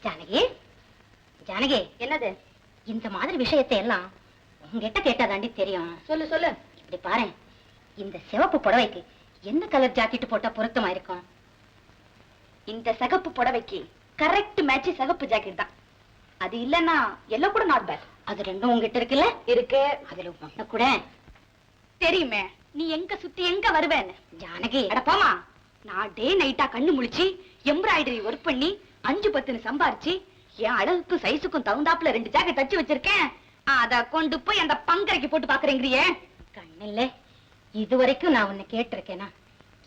ஜானகி, ஜானகி, என்னது இந்த மாதிரி விஷயத்தை எல்லாம் உங்ககிட்ட கேட்டாதாண்டி தெரியும். சொல்லு சொல்லு. இப்படி பாரு, இந்த சிவப்பு புடவைக்கு என்ன கலர் ஜாக்கெட் போட்டா பொருத்தமா இருக்கும்? இந்த சிகப்பு புடவைக்கு கரெக்ட் மேட்ச் சிகப்பு ஜாக்கெட் தான். அது இல்லன்னா எல்லோ கூட நாட் பேட். அது ரெண்டும் உங்ககிட்ட இருக்குல்ல? இருக்கு. அதுல ஒண்ணு கூட தெரியுமே. நீ எங்க சுத்தி எங்க வருவேன்னு. ஜானகி, அட போமா. நான் டே நைட்டா கண்ணு முழிச்சு எம்ப்ராய்டரி ஒர்க் பண்ணி 5-10 சம்பாரிச்சு என் அளவுக்கு சைஸுக்கும் தகுந்தாப்புல 2 ஜாக்கெட் தச்சு வச்சிருக்கேன். அத கொண்டு போய் அந்த பங்கரைக்கு போட்டு பாக்குறேங்கிறியே. கண்ணில்ல, இதுவரைக்கும் நான் உன்னை கேட்டிருக்கேனா?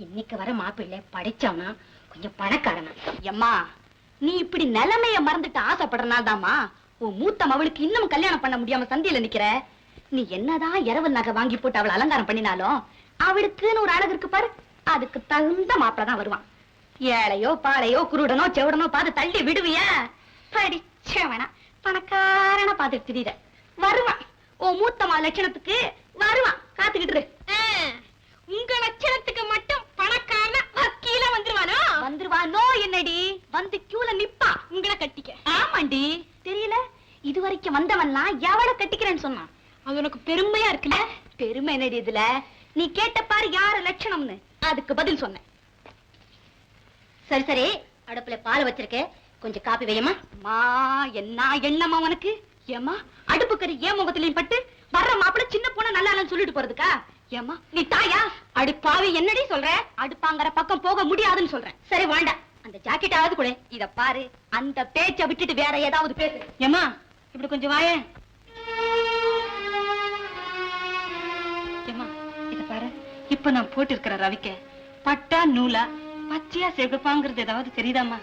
இன்னைக்கு வர மாப்பிள்ளை படிச்சவனா, கொஞ்சம் பணக்காரனா? எம்மா, நீ இப்படி நிலைமைய மறந்துட்டு ஆசைப்படுறனால்தாமா உன் மூத்த மவளுக்கு இன்னும் கல்யாணம் பண்ண முடியாம சந்தியில நிக்கிற. நீ என்னதான் இரவல் நகை வாங்கி போட்டு அவளை அலங்காரம் பண்ணினாலும் அவளுக்குன்னு ஒரு அழகு இருக்கு பாரு, அதுக்கு தகுந்த மாப்பிள்ள தான் வருவான். ஏழையோ பாளையோ குருடனோ செவடனோ பார்த்து தள்ளி விடுவியா? படிச்சவனா பணக்காரனா பார்த்துட்டு திரியிற. வருவான், உன் மூத்தமா லட்சணத்துக்கு வருவான். காத்துக்கிட்டு உங்க லட்சணத்துக்கு மட்டும் பணக்காரனா வக்கீல வந்துருவானோ? வந்துருவானோ என்னடி? வந்து கியூல நிப்பா உங்களை கட்டிக்க. ஆமாண்டி, தெரியல இது வரைக்கும் வந்தவன்லாம் எவளை கட்டிக்கிறேன்னு சொன்னான். அது உனக்கு பெருமையா இருக்குல்ல? பெருமை என்னடி இதுல? நீ கேட்ட பாரு யார லட்சணம்னு, அதுக்கு பதில் சொன்னேன். சரி சரி, அடுப்புல பால் வச்சிருக்க, கொஞ்சம் காப்பி வையமா. மா, என்ன எண்ணமா உனக்கு? ஏமா, அடுப்பு கறி ஏன் முகத்திலையும் பட்டு வர்ற மாப்பிள்ள சின்ன பொண்ணு நல்லா இல்லைன்னு சொல்லிட்டு போறதுக்கா? ஏமா நீ தாயா? அடுப்பாவி என்னடி சொல்ற? அடுப்பாங்கிற பக்கம் போக முடியாதுன்னு சொல்றேன். சரி வேண்டாம், அந்த ஜாக்கெட் ஆகுது கூட. இத பாரு, அந்த பேச்சை விட்டுட்டு வேற ஏதாவது பேசு. ஏமா இப்படி கொஞ்சம் வாய. ஏமா இத பாரு, இப்ப நான் போட்டு இருக்கிற ரவிக்க பட்டா நூலா பச்சையா செகுப்பாங்கிறது ஏதாவது தெரியுதாமா?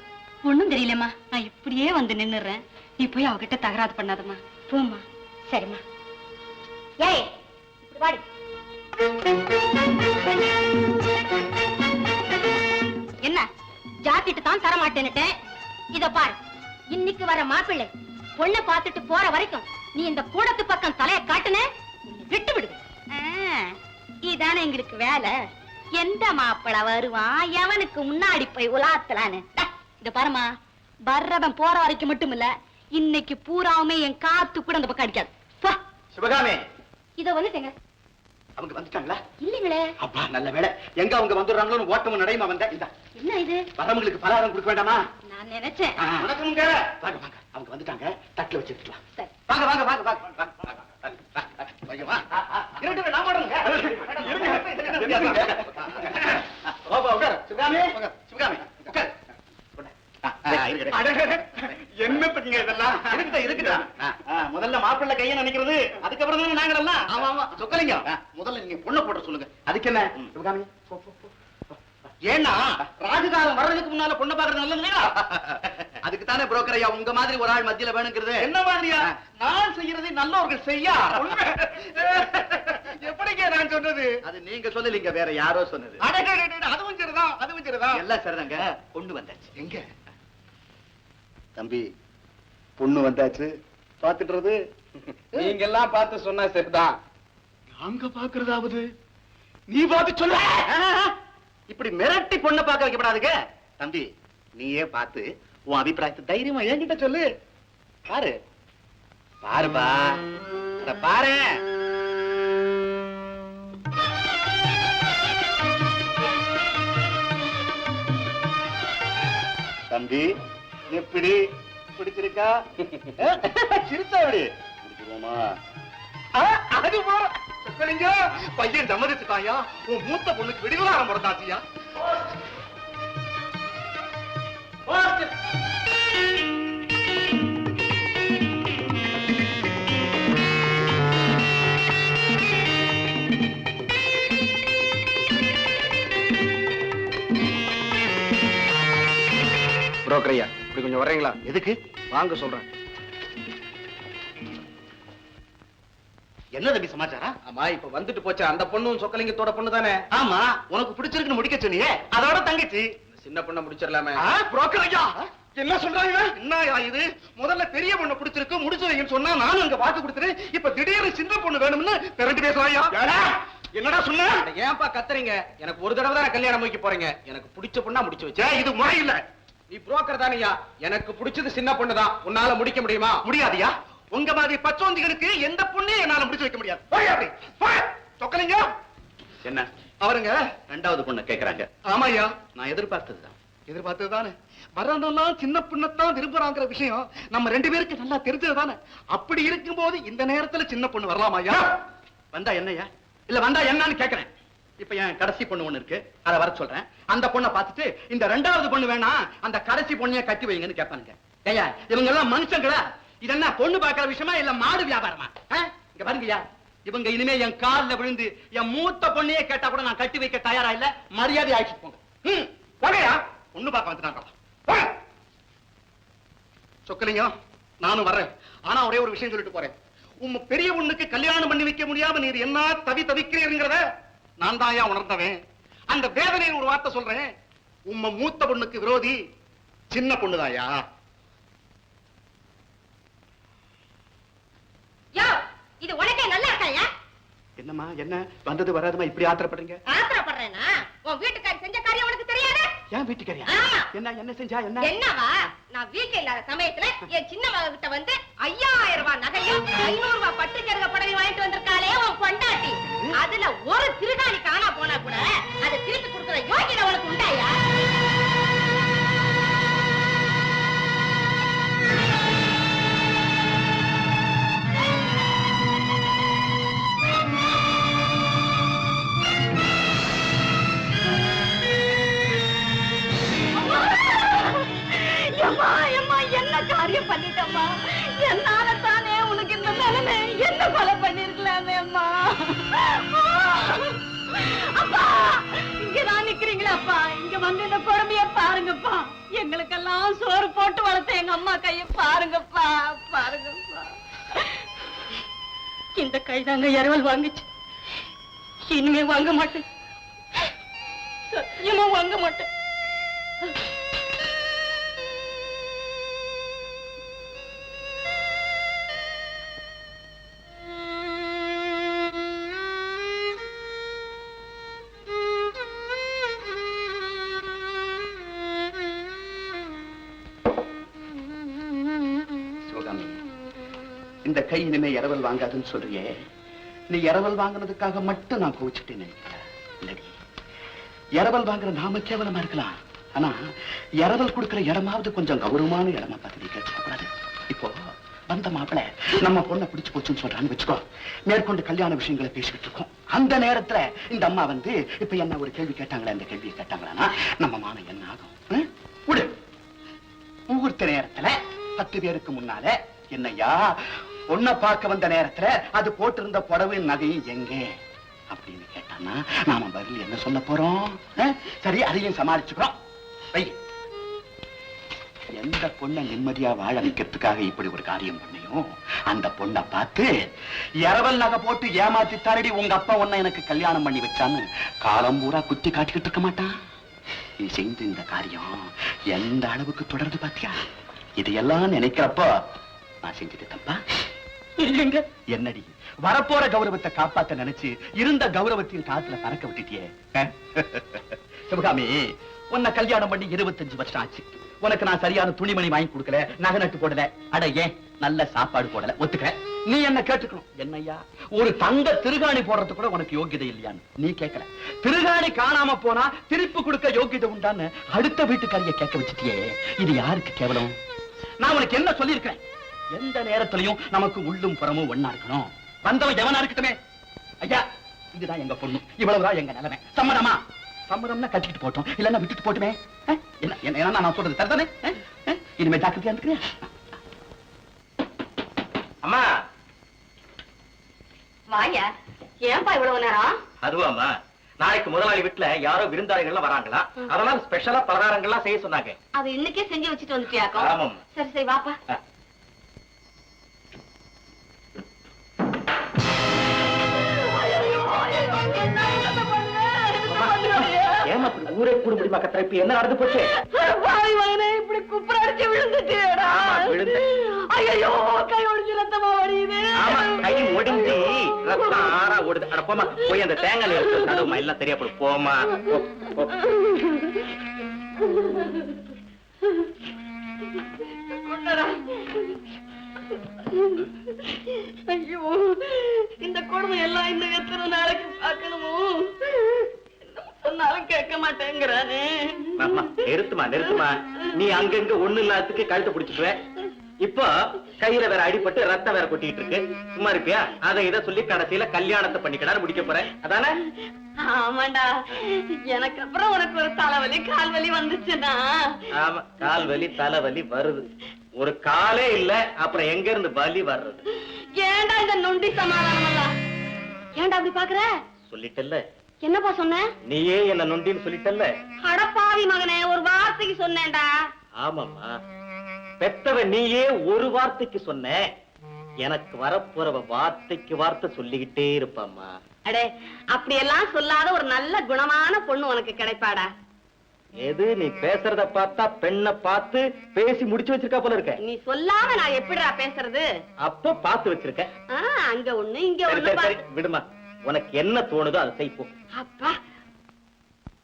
ஒண்ணும் தெரியலம்மா. நான் இப்படியே வந்து நின்னுறேன். நீ போய் அவகிட்ட தகராறு பண்ணாதம்மா. போம்மா. சரிம்மா. ஏய் இப்படி வாடி. என்ன ஜாக்கெட் தான் தர மாட்டேன்னுட்டேன். இத பாரு, இன்னைக்கு வர மாப்பிள்ளை பொண்ணை பார்த்துட்டு போற வரைக்கும் நீ இந்த கூடத்து பக்கம் தலைய காட்டுன விட்டு விடு. இதானே எங்களுக்கு வேலை. எந்த மாப்பிள வருவான் எவனுக்கு முன்னாடி போய் உலாத்தலான்னு. இத பாருமா, வர்றவன் போற வரைக்கும் மட்டும் இல்ல, இன்னைக்கு பூராவுமே என் காத்து கூட அந்த பக்கம் அடிக்காது. சிவகாமி, இத வந்துட்டேங்க. அவங்க வந்துட்டாங்களா? இல்லீங்களே. அப்பா நல்ல வேலை. எங்க அவங்க வந்துடுறாங்களோ ஓட்டமும் நடையுமா வந்த. என்ன இது? வரவங்களுக்கு பலகாரம் கொடுக்க வேண்டாமா? நான் நினைச்சேன். வணக்கம்ங்க. வாங்க வாங்க, அவங்க வந்துட்டாங்க. தட்டுல வச்சுக்கலாம். வாங்க வாங்க வாங்க வாங்க வாங்க. என்ன பத்திங்க இதெல்லாம்? இருக்குதா? முதல்ல மாப்பிள்ளை கைய நினைக்கிறது, அதுக்கப்புறம் தானே நாங்களெல்லாம். ஆமா ஆமா சொக்கலிங்க, முதல்ல நீங்க பொண்ணை போட சொல்லுங்க. அதுக்கு என்ன சிவகாமி? ஏன்னா ராஜகாலம் வர்றதுக்கு முன்னால பொண்ணை பாக்குறது நல்லது இல்லையா? அதுக்கு தானே புரோக்கர் ஐயா உங்க மாதிரி ஒரு ஆள் மத்தியில வேணுங்கிறது. என்ன மாதிரியா? நான் செய்யறது நல்லவர்கள் செய்யா. எப்படிங்க நான் சொன்னது? அது நீங்க சொல்லலீங்க, வேற யாரோ சொன்னது. அதுவும் சரிதான், அதுவும் சரிதான். எல்லாம் சரிதாங்க. பொண்ணு வந்தாச்சு. எங்க தம்பி? பொண்ணு வந்தாச்சு. பாத்துட்டு நீங்க எல்லாம் பார்த்து சொன்னா சரிதான். நாங்க பாக்குறதாவது நீ பார்த்து சொல்ல. இப்படி மிரட்டி பொண்ணை பார்க்க வைக்கப்படாதுங்க தம்பி. நீயே பார்த்து உன் அபிப்பிராயத்தை தைரியமா என்கிட்ட சொல்லு. பாரு பாருப்பா, பாரு. தம்பி எப்படி பிடிச்சிருக்கா? சிரிச்சா எப்படி பிடிச்சிருவோமா? அது போற பையன் சம்மதிச்சுட்டாயா? உன் மூத்த பொண்ணுக்கு விடுவிலாரம் பிறந்தாச்சியா? புரோக்கர் ஐயா, இப்படி கொஞ்சம் வர்றீங்களா? எதுக்கு? வாங்க சொல்றேன். என்ன தம்பி சமாச்சாரம்? ஆமா, இப்ப வந்துட்டு போச்சு அந்த பொண்ணும் சொக்கலிங்கத்தோட பொண்ணு தானே? ஆமா, உனக்கு பிடிச்சிருக்குன்னு முடிக்க சொன்னியே, அதோட தங்கச்சி. சின்ன பொண்ணை முடிச்சிடலாமே. புரோக்கர் ஐயா என்ன சொல்றாங்க? என்ன இது? முதல்ல பெரிய பொண்ணை பிடிச்சிருக்கு முடிச்சுவீங்கன்னு சொன்னா நானும் அங்க பார்த்து கொடுத்துறேன். இப்ப திடீர்னு சின்ன பொண்ணு வேணும்னு பிறண்டு பேசுறாயா? என்னடா சொன்ன? ஏன்பா கத்துறீங்க? எனக்கு ஒரு தடவை தான் கல்யாணம் முடிக்க போறீங்க. எனக்கு பிடிச்ச பொண்ணா முடிச்சு வச்சேன். இது முறை இல்ல. நீ புரோக்கர் தானையா? எனக்கு பிடிச்சது சின்ன பொண்ணுதான். உன்னால முடிக்க முடியுமா? முடியாதியா. உங்க மாதிரி பச்சோந்திகளுக்கு எந்த பொண்ணையும் என்னால முடிச்சு வைக்க முடியாது. சொக்கலிங்க என்ன அவருங்க ரெண்டாவது பொண்ணை கேக்குறாங்க. ஆமாய்யா, நான் எதிர்பார்த்ததுதான். எதிர்பார்த்ததுதானே. வரதெல்லாம் சின்ன பொண்ணத்தான் விரும்புறாங்கிற விஷயம் நம்ம 2 பேருக்கு நல்லா தெரிஞ்சதுதானே. அப்படி இருக்கும்போது இந்த நேரத்துல சின்ன பொண்ணு வரலாமாய்யா? வந்தா என்னய்யா? இல்ல வந்தா என்னன்னு கேக்குறேன். இப்ப என் கடைசி பொண்ணு ஒண்ணு இருக்கு, அதை வர சொல்றேன். அந்த பொண்ணை பார்த்துட்டு இந்த 2வது பொண்ணு வேணா அந்த கடைசி பொண்ணைய கட்டி வைங்கன்னு கேட்பானுங்க. ஐயா, இவங்க எல்லாம் மனுஷங்களா? இது என்ன பொண்ணு பாக்குற விஷயமா இல்ல மாடு வியாபாரமா? இங்க பாருங்கய்யா, இவங்க இனிமே என் காலில் விழுந்து என் மூத்த பொண்ணையே கேட்டா கூட நான் கட்டி வைக்க தயாரா இல்ல. மரியாதை ஆயிடுச்சு போங்க. போங்கயா, பொண்ணு பார்க்க வந்துட்டாங்க. சொக்கலிங்கம், நானும் வர்றேன். ஆனா ஒரே ஒரு விஷயம் சொல்லிட்டு போறேன். உங்க பெரிய பொண்ணுக்கு கல்யாணம் பண்ணி வைக்க முடியாம நீர் என்ன தவிக்கிறீங்கிறத நான் தான் உணர்ந்தவன். அந்த வேதனையில் ஒரு வார்த்தை சொல்றேன். உம்ம மூத்த பொண்ணுக்கு விரோதி சின்ன பொண்ணுதாயா. இது உனக்கே நல்லா இருக்காயா? என்னம்மா, என்ன வந்தது வராதுமா இப்படி ஆத்திரப்படுறீங்க? ஆத்திரப்படுறேனா? உன் வீட்டுக்காரி செஞ்ச காரியம் உனக்கு தெரியாது? ஏன் வீட்டுக்காரியா? என்ன செஞ்சா? என்னவா? நான் வீட்டுல இல்லாத சமயத்துல என் சின்ன மக கிட்ட வந்து 5000 ரூபாய் நகையும் 500 ரூபாய் பட்டு கருக புடவை வாங்கிட்டு வந்திருக்காளே உன் பொண்டாட்டி. அதுல ஒரு திருகாணி காணா போனா கூட அதை திருப்பி கொடுக்கிற யோகிதை உனக்கு உண்டாயா? என்ன காரியம் பண்ணிட்டம்மா? என்னால தானே உனக்கு இந்த நிலைமை. என்ன கொலை பண்ணிருக்கலாமே அம்மா. அப்பா, இங்கதான் நிக்கிறீங்களா அப்பா? இங்க வந்து இந்த கொடுமைய பாருங்கப்பா. எங்களுக்கெல்லாம் சோறு போட்டு வளர்த்த எங்க அம்மா கைய பாருங்கப்பா, பாருங்கப்பா. இந்த கைதாங்க இரவல் வாங்குச்சு. இனிமே வாங்க மாட்டேன், சத்தியமா வாங்க மாட்டேன். இந்த கை இனிமே இரவல் வாங்காதுன்னு சொல்றியே, நீ இரவல் வாங்கினதுக்காக மட்டும் நான் கோவிச்சுட்டேன்னு இல்லடி. இரவல் வாங்குற நாம கேவலமா இருக்கலாம், ஆனா இரவல் கொடுக்கிற இடமாவது கொஞ்சம் கௌரவமான இடமா பார்த்து நீ கேட்கக்கூடாது. இப்போ வந்த மாப்பிளை நம்ம பொண்ணை பிடிச்சு போச்சுன்னு சொல்றான்னு வச்சுக்கோ. மேற்கொண்டு கல்யாண விஷயங்களை பேசிக்கிட்டு இருக்கோம். அந்த நேரத்துல இந்த அம்மா வந்து இப்ப என்ன ஒரு கேள்வி கேட்டாங்களே, அந்த கேள்வியை கேட்டாங்களா நம்ம மானம் என்ன ஆகும்? விடு. முகூர்த்த நேரத்துல 10 பேருக்கு முன்னால என்னையா பொண்ணை பார்க்க வந்த நேரத்துல அது போட்டிருந்த புடவையும் நகையும் எங்கே அப்படின்னு கேட்டானா நாம பதில் என்ன சொல்ல போறோம்? சரி, அதையும் சமாளிச்சுக்கிறோம். எந்த பொண்ணை நிம்மதியா வாழ வைக்கிறதுக்காக இப்படி ஒரு காரியம் பண்ணியும் அந்த பொண்ணை பார்த்து இரவல் நகை போட்டு ஏமாத்தி தாரடி உங்க அப்பா ஒன்ன எனக்கு கல்யாணம் பண்ணி வச்சான்னு காலம் பூரா குத்தி காட்டிக்கிட்டு இருக்க மாட்டான். நீ செய்த இந்த காரியம் எந்த அளவுக்கு தொடர்ந்து பாத்தியா? இதையெல்லாம் நினைக்கிறப்போ நான் செஞ்சுட்டு தப்பா இல்லைங்க. என்னடி வரப்போற கௌரவத்தை காப்பாத்த நினைச்சு இருந்த கௌரவத்தின் காத்துல பறக்க விட்டுட்டியே. சிவகாமி, உன்னை கல்யாணம் பண்ணி 25 வருஷம் ஆச்சு. உனக்கு நான் சரியான துணிமணி வாங்கி கொடுக்கல, நகை நட்டு போடல, அட ஏன் நல்ல சாப்பாடு போடல, ஒத்துக்க. நீ என்ன கேட்டுக்கணும். என்னையா ஒரு தங்க திருகாணி போடுறது கூட உனக்கு யோகியதை இல்லையான்னு நீ கேட்கல. திருகாணி காணாம போனா திருப்பி கொடுக்க யோகியதை உண்டான்னு அடுத்த வீட்டுக்காரிய கேட்க வச்சுட்டியே. இது யாருக்கு கேவலம்? நான் உனக்கு என்ன சொல்லியிருக்கேன்? எந்த நேரத்திலையும் நமக்கு உள்ளும் புறமும் ஒண்ணா இருக்கணும். வந்தவன் எவனா இருக்கட்டுமே. ஐயா, இதுதான் எங்க பொண்ணு, இவ்வளவுதான் எங்க நிலைமை. சம்மதமா? சம்மதம்னா கட்டிட்டு போட்டோம், இல்லன்னா விட்டுட்டு போட்டுமே. என்ன நான் சொல்றது சரிதானே? இனிமே ஜாக்கிரதையா இருக்கிறேன். அம்மா வாயா. ஏன்பா இவ்வளவு நேரம்? அதுவாமா, நாளைக்கு முதலாளி வீட்டுல யாரோ விருந்தாளிகள் வராங்களா, அதனால ஸ்பெஷலா பலகாரங்கள்லாம் செய்ய சொன்னாங்க. அது இன்னைக்கே செஞ்சு வச்சுட்டு வந்துட்டியாக்கா? ஆமாம். சரி சரி, வாப்பா. ஏமா ஊரே கூட முடியுமா கத்துற? இப்ப என்ன நடந்து போச்சு? இப்படி குப்புற அடிச்சு விழுந்துட்டியடா. ஐயோ, கை ஒடிஞ்சு ரத்தமா வடியுது. ஆமா, கை ஒடிஞ்சு ரத்தம் ஆறா ஓடுது. அட போமா, போய் அந்த தேங்காய் எடுத்து நடுவுமா, எல்லாம் சரியா போடும். போமா. ஐயோ இந்த கொடுமை எல்லாம் இன்னும் எத்தனை நாளைக்கு பார்க்கணுமோ? சொன்னாலும் கேட்க மாட்டேங்கிறானே. நிறுத்துமா நீ அங்கங்க ஒண்ணு இல்லாததுக்கு கழுத்தை பிடிச்சிக்குவ. இப்போ கையில வேற அடிபட்டு ரத்தம் வேற கொட்டிட்டு இருக்கு. சும்மா இருப்பியா? அதை இதை சொல்லி கடைசியில கல்யாணத்தை பண்ணிக்கடான்னு முடிக்க போறேன் அதானே? ஆமாண்டா, எனக்கு அப்புறம் உனக்கு ஒரு தலைவலி கால் வலி வந்துச்சுன்னா? ஆமா, கால் வலி தலைவலி வருது. ஒரு காலே இல்ல, அப்புறம் எங்க இருந்து வலி வர்றது? ஏண்டா இந்த நொண்டி சமாதானம் எல்லாம்? ஏண்டா அப்படி பாக்குற? சொல்லிட்டல்ல, என்னப்பா சொன்ன? நீயே என்ன நொண்டின்னு சொல்லிட்டல்ல. அடப்பாவி மகனே, ஒரு வார்த்தைக்கு சொன்னேன்டா. ஆமாம்மா, பெத்தவ நீயே ஒரு வார்த்தைக்கு சொன்ன. எனக்கு வரப்போறவ வார்த்தைக்கு வார்த்தை சொல்லிக்கிட்டே இருப்பாம்மா. அடே, அப்படியெல்லாம் சொல்லாத ஒரு நல்ல குணமான பொண்ணு உனக்கு கிடைப்பாடா. எது நீ பேசுறத பார்த்தா பெண்ணை பார்த்து பேசி முடிச்சு வச்சிருக்கா போல இருக்க. நீ சொல்லாம நான் எப்படிடா பேசுறது? அப்ப பார்த்து வச்சிருக்க. அங்க ஒண்ணு இங்க சரி, ஒண்ணு. சரி, விடுமா, உனக்கு என்ன தோணுதோ அதை செய்ப்போம். அப்பா,